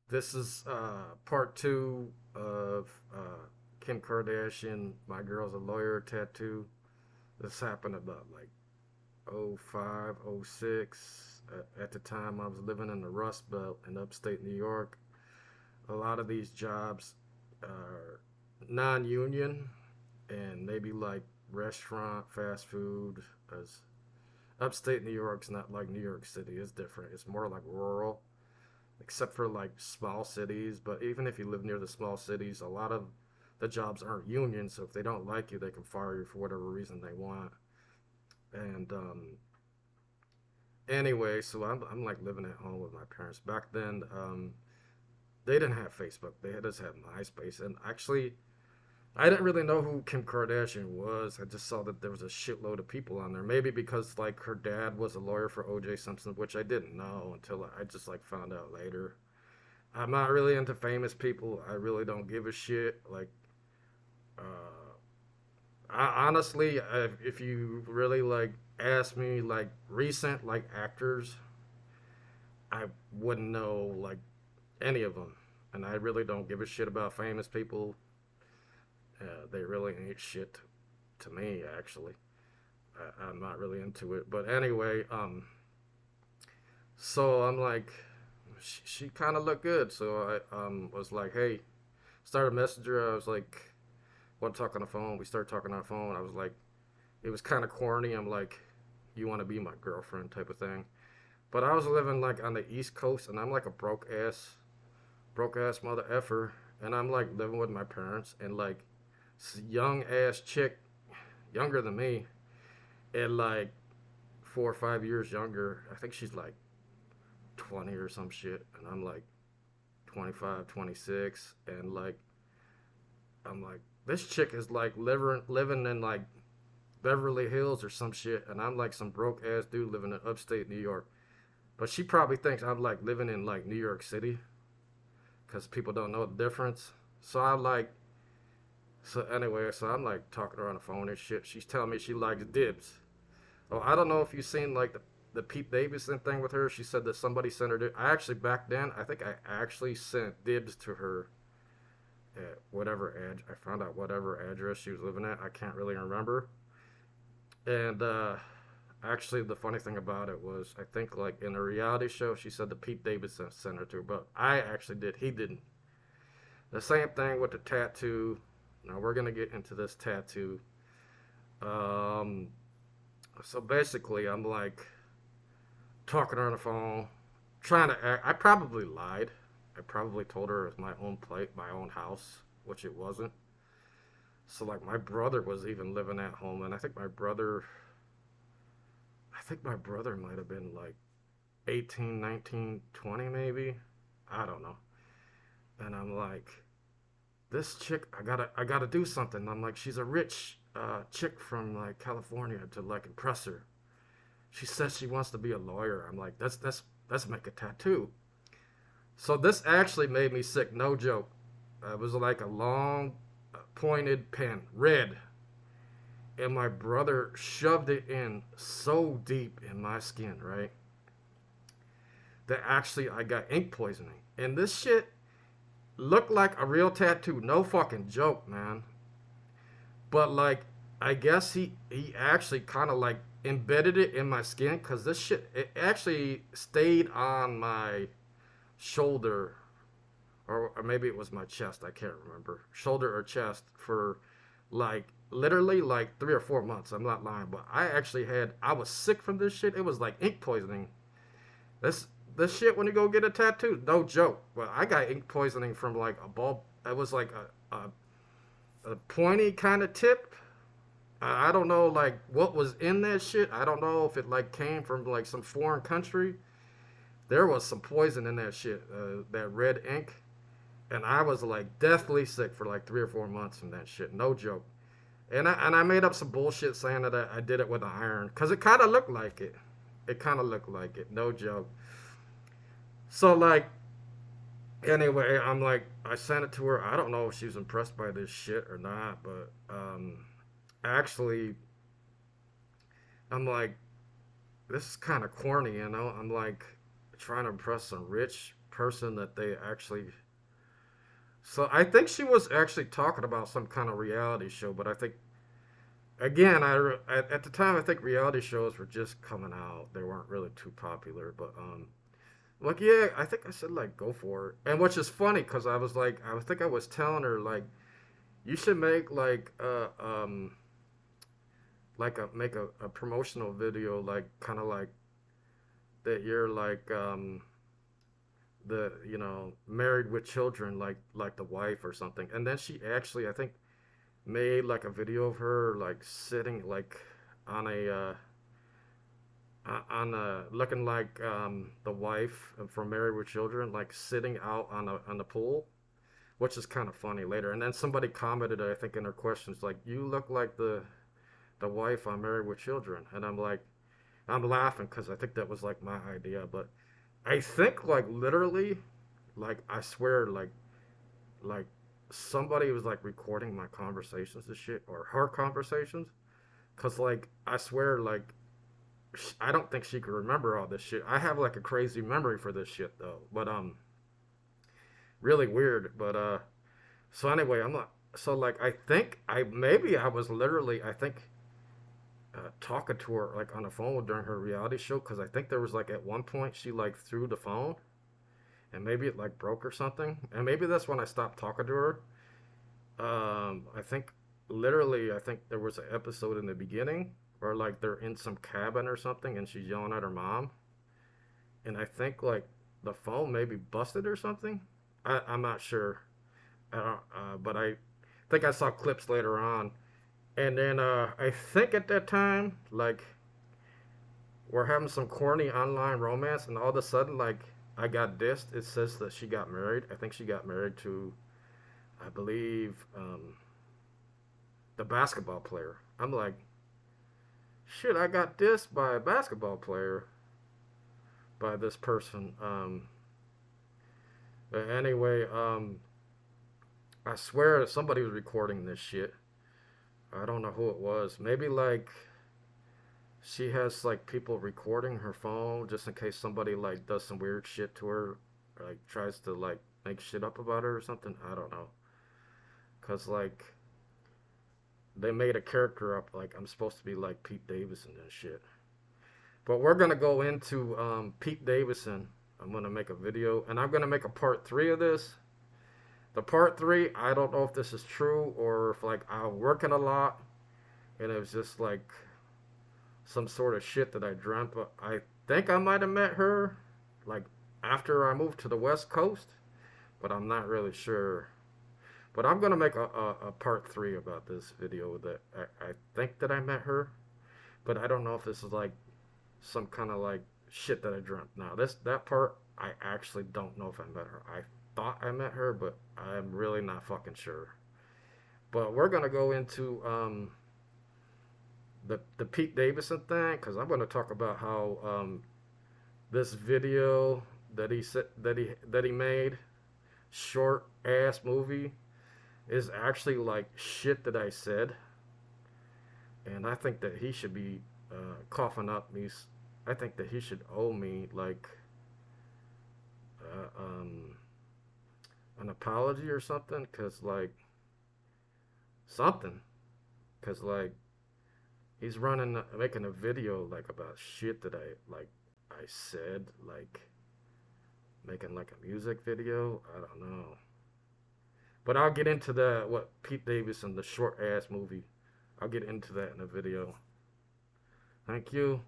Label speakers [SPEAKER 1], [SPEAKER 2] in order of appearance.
[SPEAKER 1] This is part two of Kim Kardashian, My Girl's a Lawyer tattoo. This happened about like '05, '06. At the time, I was living in the Rust Belt in upstate New York. A lot of these jobs are non union and maybe like restaurant, fast food. As upstate New York's not like New York City, it's different. It's more like rural, except for like small cities. But even if you live near the small cities, a lot of the jobs aren't union. So if they don't like you, they can fire you for whatever reason they want. And anyway, so I'm like living at home with my parents. Back then, they didn't have Facebook. They just had MySpace. And actually, I didn't really know who Kim Kardashian was. I just saw that there was a shitload of people on there. Maybe because like her dad was a lawyer for O.J. Simpson, which I didn't know until I just like found out later. I'm not really into famous people. I really don't give a shit. Like, uh, honestly, if you really like ask me like recent like actors, I wouldn't know like any of them, and I really don't give a shit about famous people. They really ain't shit to me, actually. I'm not really into it, but anyway, so I'm like, she kind of looked good, so I was like, hey, started messaging her. I was like, want to talk on the phone. We started talking on the phone. I was like, it was kind of corny. I'm like, you want to be my girlfriend type of thing. But I was living like on the East Coast, and I'm like a broke ass mother effer, and I'm like living with my parents, and like young ass chick, younger than me, and like 4 or 5 years younger. I think she's like 20 or some shit, and I'm like 25, 26, and like I'm like this chick is like living in like Beverly Hills or some shit, and I'm like some broke ass dude living in upstate New York. But she probably thinks I'm like living in like New York City because people don't know the difference. So I like, so anyway, so I'm like talking to her on the phone and shit. She's telling me she likes dibs. Oh, I don't know if you've seen like the Pete Davidson thing with her. She said that somebody sent her. I actually back then, I think I actually sent dibs to her at whatever I found out whatever address she was living at. I can't really remember. And actually, the funny thing about it was, I think like in a reality show, she said the Pete Davidson sent her to her, but I actually did. He didn't. The same thing with the tattoo. Now we're gonna get into this tattoo. Um, so basically, I'm like talking to her on the phone, trying to act. I probably lied. I probably told her it was my own plate, my own house, which it wasn't. So like my brother was even living at home, and I think my brother might have been like 18, 19, 20 maybe. I don't know. And I'm like, this chick, I gotta do something. I'm like, she's a rich chick from like California to like impress her. She says she wants to be a lawyer. I'm like, let's make a tattoo. So this actually made me sick, no joke. It was like a long pointed pen, red, and my brother shoved it in so deep in my skin, right? That actually I got ink poisoning. And this shit looked like a real tattoo, no fucking joke, man. But like, I guess he actually kind of like embedded it in my skin because this shit it actually stayed on my shoulder, or maybe it was my chest. I can't remember, shoulder or chest for like literally like 3 or 4 months. I'm not lying, but I was sick from this shit. It was like ink poisoning. This this shit when you go get a tattoo, no joke. Well, I got ink poisoning from like a ball. It was like a pointy kind of tip. I don't know like what was in that shit. I don't know if it like came from like some foreign country. There was some poison in that shit, that red ink, and I was like deathly sick for like 3 or 4 months from that shit. No joke. And I made up some bullshit saying that I did it with an iron because it kind of looked like it. It kind of looked like it. No joke. So like anyway, I'm like I sent it to her. I don't know if she was impressed by this shit or not, but actually I'm like this is kind of corny, you know. I'm like trying to impress some rich person that they actually. So I think she was actually talking about some kind of reality show, but I think again, at the time I think reality shows were just coming out. They weren't really too popular, but like yeah, I think I said like go for it. And which is funny because I was like I think I was telling her like you should make like a make a promotional video like kind of like that you're like the married with children like the wife or something. And then she actually I think made like a video of her like sitting like on a looking like the wife from Married with Children, like sitting out on the pool, which is kind of funny later. And then somebody commented, I think, in her questions, like, "You look like the wife on Married with Children," and I'm like, I'm laughing because I think that was like my idea, but I think like literally, like I swear, like somebody was like recording my conversations and shit or her conversations, cause like I swear like I don't think she could remember all this shit. I have like a crazy memory for this shit though, but really weird. But so anyway, I'm not. So like I think I maybe I was literally I think talking to her like on the phone during her reality show because I think there was like at one point she like threw the phone and maybe it like broke or something and maybe that's when I stopped talking to her. I think literally I think there was an episode in the beginning where like they're in some cabin or something and she's yelling at her mom and I think like the phone maybe busted or something. I'm not sure. But I think I saw clips later on, and then I think at that time like we're having some corny online romance, and all of a sudden like I got dissed. It says that she got married. I think she got married to I believe the basketball player. I'm like, shit, I got dissed by a basketball player by this person. But anyway, I swear that somebody was recording this shit. I don't know who it was. Maybe like she has like people recording her phone just in case somebody like does some weird shit to her, or, like tries to like make shit up about her or something. I don't know. Cause like they made a character up like I'm supposed to be like Pete Davidson and shit. But we're gonna go into Pete Davidson. I'm gonna make a video and I'm gonna make a part three of this. The part three, I don't know if this is true or if like I'm working a lot and it was just like some sort of shit that I dreamt. But I think I might have met her like after I moved to the West Coast, but I'm not really sure. But I'm gonna make a part three about this video that I think that I met her, but I don't know if this is like some kind of like shit that I dreamt. Now this that part I actually don't know if I met her. I thought I met her, but I'm really not fucking sure. But we're gonna go into the Pete Davidson thing because I'm gonna talk about how this video that he made short ass movie is actually like shit that I said, and I think that he should be coughing up these. I think that he should owe me like uh, um, an apology or something, cause like something, cause like he's running making a video like about shit that I said like making like a music video. I don't know. But I'll get into the what Pete Davidson, the short ass movie. I'll get into that in a video. Thank you.